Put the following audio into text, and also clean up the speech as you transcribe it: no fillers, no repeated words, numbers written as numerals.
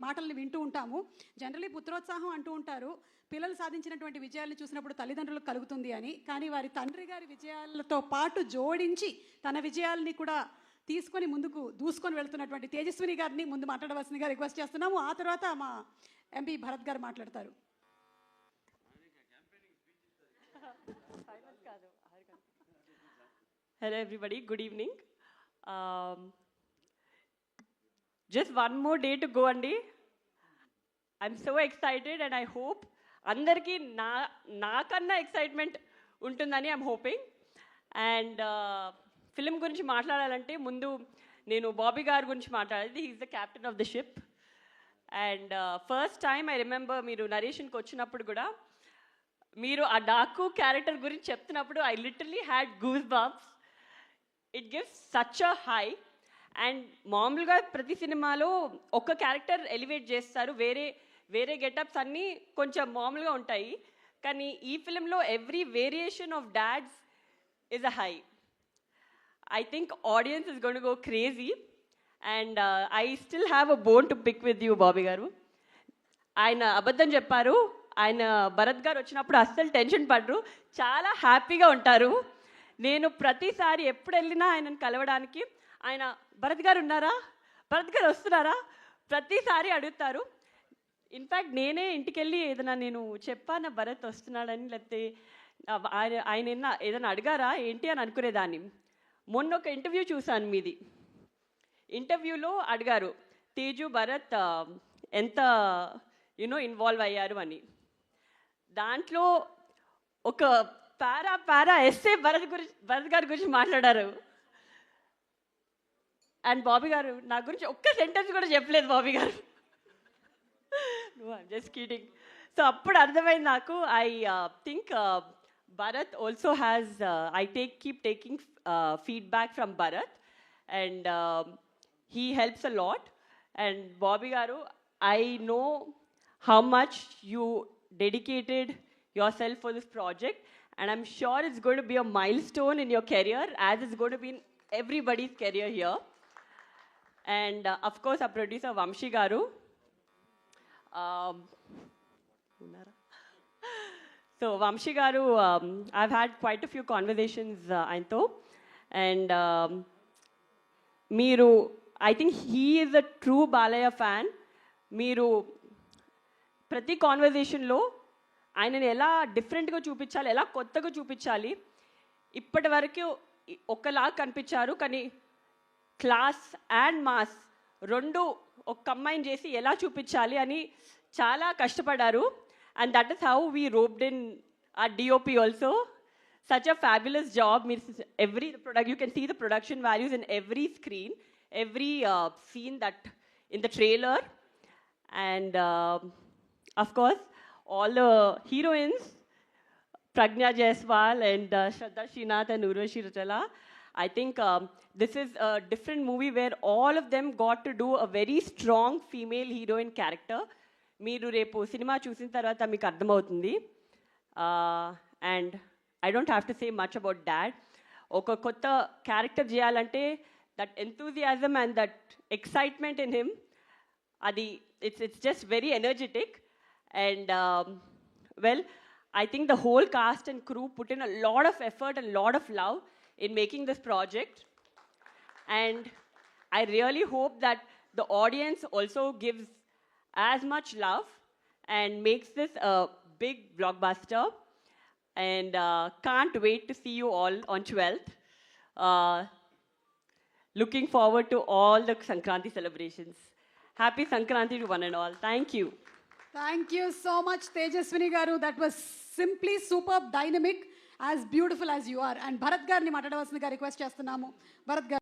మాటల్ని వింటూ ఉంటాము. జనరలీ పుత్రోత్సాహం అంటూ ఉంటారు, పిల్లలు సాధించినటువంటి విజయాలను చూసినప్పుడు తల్లిదండ్రులకు కలుగుతుంది అని. కానీ వారి తండ్రి గారి విజయాలతో పాటు జోడించి తన విజయాల్ని కూడా తీసుకొని ముందుకు దూసుకొని వెళ్తున్నటువంటి తేజస్విని గారిని ముందు మాట్లాడవలసిందిగా రిక్వెస్ట్ చేస్తున్నాము. ఆ తర్వాత మా ఎంపీ భరత్ గారు మాట్లాడతారు. Hello everybody, good evening. Just one more day to go andi. I'm so excited and I hope andarki nakanna excitement untundani I'm hoping. And film gurinchi maatladalante mundu nenu Bobby garu gurinchi maatladali. He's the captain of the ship. And first time I remember meeru narration ki vachinappudu kuda meeru aa Daku character gurinchi cheptunappudu I literally had goosebumps. It gives such a high. And మామూలుగా ప్రతి సినిమాలో ఒక character elevate చేస్తారు, వేరే వేరే getups అన్నీ కొంచెం మామూలుగా ఉంటాయి. కానీ ఈ ఫిలింలో every variation of dads is a high. I think audience is gonna go crazy. And I still have a bone to pick with you Bobby గారు. ఆయన అబద్ధం చెప్పారు, ఆయన భరత్ గారు వచ్చినప్పుడు అస్సలు టెన్షన్ పడరు, చాలా హ్యాపీగా ఉంటారు. నేను ప్రతిసారి ఎప్పుడు వెళ్ళినా ఆయనను కలవడానికి ఆయన భరత్ గారు ఉన్నారా, భరత్ గారు వస్తున్నారా ప్రతిసారి అడుగుతారు. ఇన్ఫ్యాక్ట్ నేనే ఇంటికి వెళ్ళి ఏదైనా నేను చెప్పాను భరత్ వస్తున్నాడని, లేకపోతే ఆయన ఏదైనా అడిగారా ఏంటి అని అనుకునేదాన్ని. మొన్న ఒక ఇంటర్వ్యూ చూశాను మీది. ఇంటర్వ్యూలో అడిగారు తేజు భరత్ ఎంత ఇన్వాల్వ్ అయ్యారు అని. దాంట్లో ఒక పారా ఎస్సే భరత్ గారి గురించి మాట్లాడారు. అండ్ బాబీ గారు నా గురించి ఒక్క సెంటెన్స్ కూడా చెప్పలేదు బాబీ గారు. I'm just kidding. సో అప్పుడు అర్థమైంది నాకు. I think Bharat also has keep taking feedback from Bharat and he helps a lot. And Bobby గారు, I know how much you dedicated yourself for this project and I'm sure it's going to be a milestone in your career as it's going to be in everybody's career here. And of course our producer Vamshi garu, so Vamshi garu, I've had quite a few conversations ayantho, and meeru, I think he is a true Balaya fan. Meeru prati conversation lo ఆయనని ఎలా డిఫరెంట్గా చూపించాలి, ఎలా కొత్తగా చూపించాలి, ఇప్పటి వరకు ఒకలా కనిపించారు కానీ క్లాస్ అండ్ మాస్ రెండు ఒక కంబైన్ చేసి ఎలా చూపించాలి అని చాలా కష్టపడ్డారు. And that is how we roped in our DOP also. Such a fabulous job. మీరు every product you can see the production values in every screen, every scene that in the trailer. And of course all the heroines, Pragna Jaiswal and Shraddha Srinath and Urvashi Rajala. I think this is a different movie where all of them got to do a very strong female heroine character. Meeru repu cinema chusin tarvata meeku ardham avutundi. And I don't have to say much about that. Oka kotta character cheyalante that enthusiasm and that excitement in him, adi it's just very energetic. And well, I think the whole cast and crew put in a lot of effort and a lot of love in making this project. And I really hope that the audience also gives as much love and makes this a big blockbuster. And can't wait to see you all on 12th. Looking forward to all the Sankranti celebrations. Happy Sankranti to one and all. Thank you. Thank you so much, Tejaswini garu. That was simply superb, dynamic, as beautiful as you are. And Bharat garni maatladavasinదిగా request చేస్తున్నాము. భరత్ గారు.